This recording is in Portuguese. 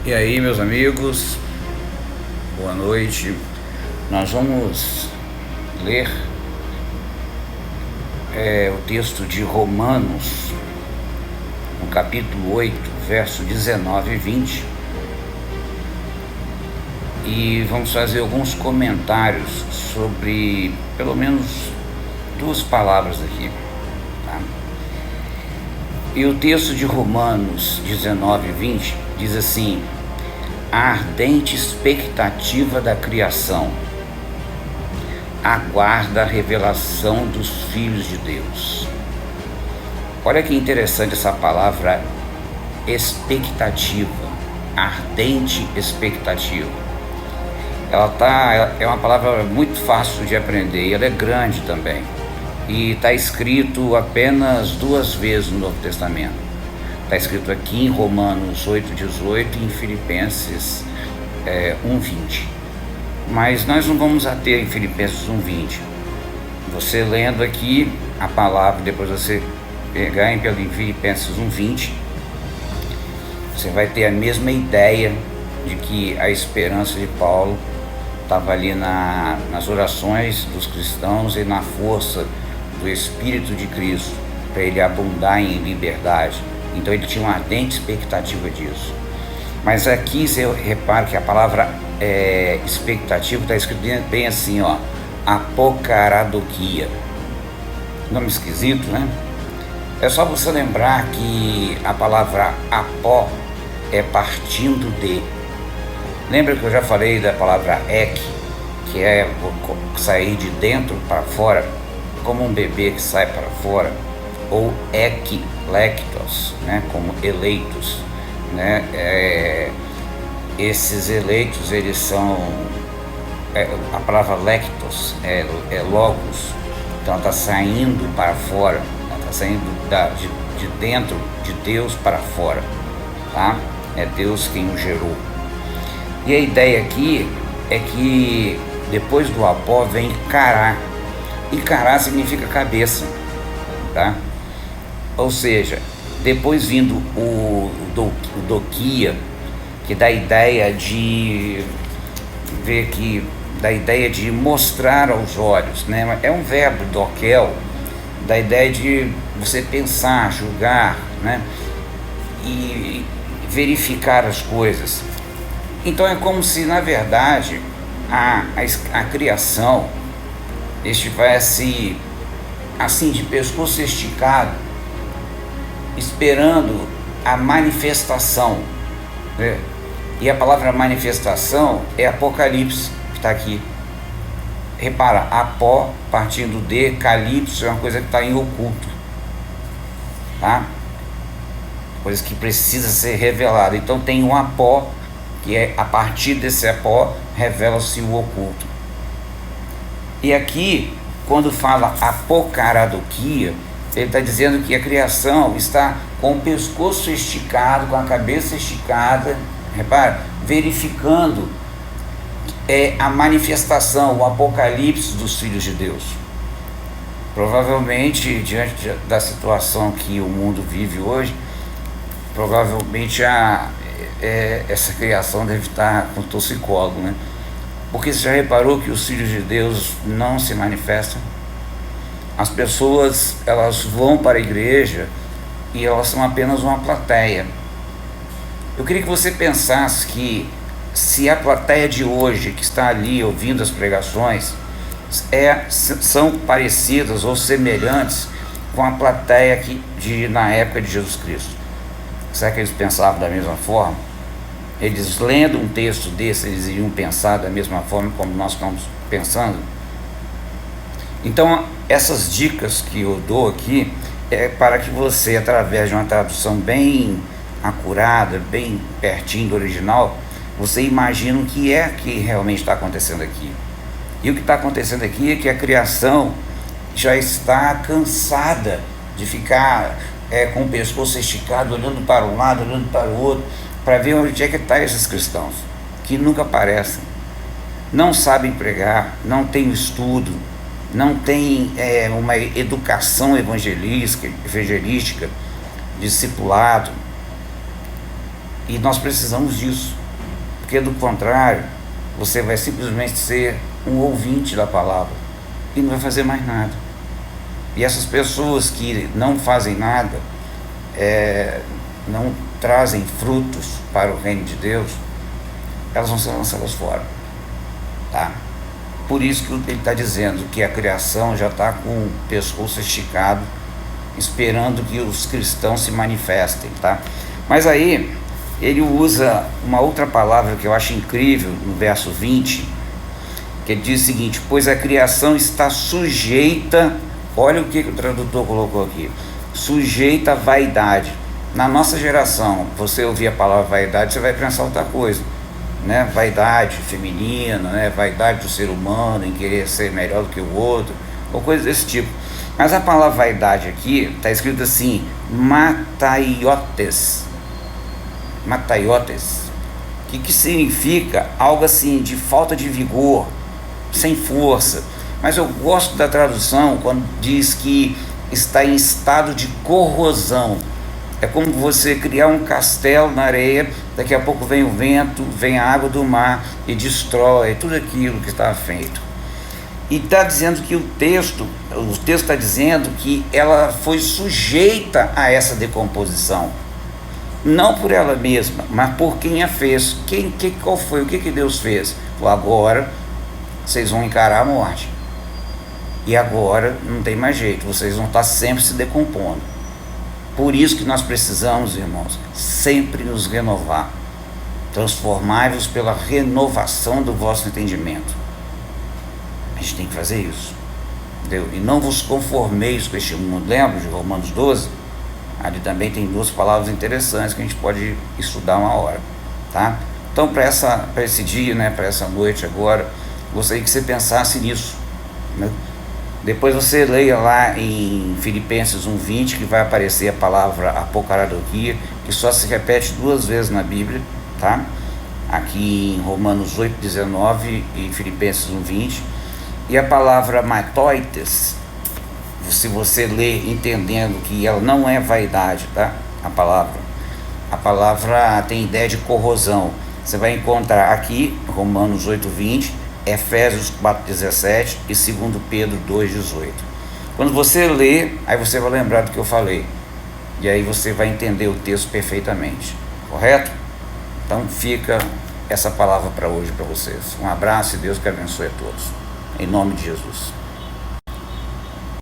E aí, meus amigos, boa noite. Nós vamos ler o texto de Romanos, no capítulo 8, verso 19 e 20, e vamos fazer alguns comentários sobre, pelo menos, duas palavras aqui, tá? E o texto de Romanos 19 e 20 diz assim: a ardente expectativa da criação aguarda a revelação dos filhos de Deus. Olha que interessante essa palavra expectativa, ardente expectativa. É uma palavra muito fácil de aprender e ela é grande também. E está escrito apenas duas vezes no Novo Testamento. Está escrito aqui em Romanos 8,18 e em Filipenses 1,20. Mas nós não vamos ater em Filipenses 1,20. Você lendo aqui a palavra, depois você pegar em Filipenses 1,20, você vai ter a mesma ideia de que a esperança de Paulo estava ali nas orações dos cristãos e na força do Espírito de Cristo, para ele abundar em liberdade. Então ele tinha uma ardente expectativa disso. Mas aqui você repara que a palavra expectativa está escrito bem assim, ó, apocaradoquia. Nome esquisito, né? É só você lembrar que a palavra apó é partindo de. Lembra que eu já falei da palavra ek, que é sair de dentro para fora, como um bebê que sai para fora, ou lectos, né, como eleitos, né? Esses eleitos, eles são, a palavra lectos é logos, então ela está saindo para fora, ela está saindo de dentro de Deus para fora, tá? É Deus quem o gerou. E a ideia aqui é que depois do apó vem cará, e cará significa cabeça, tá? Ou seja, depois vindo o doquia, que dá a ideia de ver que dá a ideia de mostrar aos olhos, né? É um verbo doquel, dá a ideia de você pensar, julgar, né? E verificar as coisas. Então é como se, na verdade, a criação estivesse assim, de pescoço esticado, esperando a manifestação, né? E a palavra manifestação é Apocalipse, que está aqui. Repara, apó partindo de, calipso é uma coisa que está em oculto, tá? Coisa que precisa ser revelada. Então tem um apó, que é a partir desse apó revela-se o oculto. E aqui, quando fala apocaradoquia, ele está dizendo que a criação está com o pescoço esticado, com a cabeça esticada, repara, verificando a manifestação, o apocalipse dos filhos de Deus. Provavelmente, diante da situação que o mundo vive hoje, provavelmente essa criação deve estar com torcicolo, né? Porque você já reparou que os filhos de Deus não se manifestam? As pessoas, elas vão para a igreja e elas são apenas uma plateia. Eu queria que você pensasse que se a plateia de hoje, que está ali ouvindo as pregações, são parecidas ou semelhantes com a plateia na época de Jesus Cristo. Será que eles pensavam da mesma forma? Eles, lendo um texto desse, eles iriam pensar da mesma forma como nós estamos pensando? Então, essas dicas que eu dou aqui é para que você, através de uma tradução bem acurada, bem pertinho do original, você imagina o que é que realmente está acontecendo aqui. E o que está acontecendo aqui é que a criação já está cansada de ficar com o pescoço esticado, olhando para um lado, olhando para o outro, para ver onde é que estão esses cristãos, que nunca aparecem, não sabem pregar, não têm estudo, não têm uma educação evangelística, discipulado. E nós precisamos disso, porque do contrário, você vai simplesmente ser um ouvinte da palavra e não vai fazer mais nada. E essas pessoas que não fazem nada, não trazem frutos para o reino de Deus, elas vão ser lançadas fora, tá? Por isso que ele está dizendo que a criação já está com o pescoço esticado, esperando que os cristãos se manifestem, tá? Mas aí ele usa uma outra palavra que eu acho incrível no verso 20, que ele diz o seguinte: pois a criação está sujeita, olha o que o tradutor colocou aqui, sujeita à vaidade. Na nossa geração, você ouvir a palavra vaidade, você vai pensar outra coisa, né? Vaidade feminina, né? Vaidade do ser humano em querer ser melhor do que o outro, ou coisa desse tipo. Mas a palavra vaidade aqui está escrito assim, mataiotes, que significa algo assim de falta de vigor, sem força. Mas eu gosto da tradução quando diz que está em estado de corrosão. É como você criar um castelo na areia, daqui a pouco vem o vento, vem a água do mar e destrói tudo aquilo que está feito. E está dizendo que o texto está dizendo que ela foi sujeita a essa decomposição. Não por ela mesma, mas por quem a fez. Qual foi? O que Deus fez? Agora vocês vão encarar a morte. E agora não tem mais jeito, vocês vão estar sempre se decompondo. Por isso que nós precisamos, irmãos, sempre nos renovar. Transformai-vos pela renovação do vosso entendimento. A gente tem que fazer isso. Entendeu? E não vos conformeis com este mundo. Lembra de Romanos 12? Ali também tem duas palavras interessantes que a gente pode estudar uma hora, tá? Então, para esse dia, né, para essa noite agora, gostaria que você pensasse nisso, né? Depois você leia lá em Filipenses 1:20, que vai aparecer a palavra apocaradoquia, que só se repete 2 vezes na Bíblia, tá? Aqui em Romanos 8:19 e Filipenses 1:20. E a palavra matoites, se você ler entendendo que ela não é vaidade, tá? A palavra tem ideia de corrosão. Você vai encontrar aqui, Romanos 8:20, Efésios 4:17 e 2 Pedro 2:18. Quando você lê, aí você vai lembrar do que eu falei. E aí você vai entender o texto perfeitamente. Correto? Então fica essa palavra para hoje para vocês. Um abraço e Deus que abençoe a todos. Em nome de Jesus.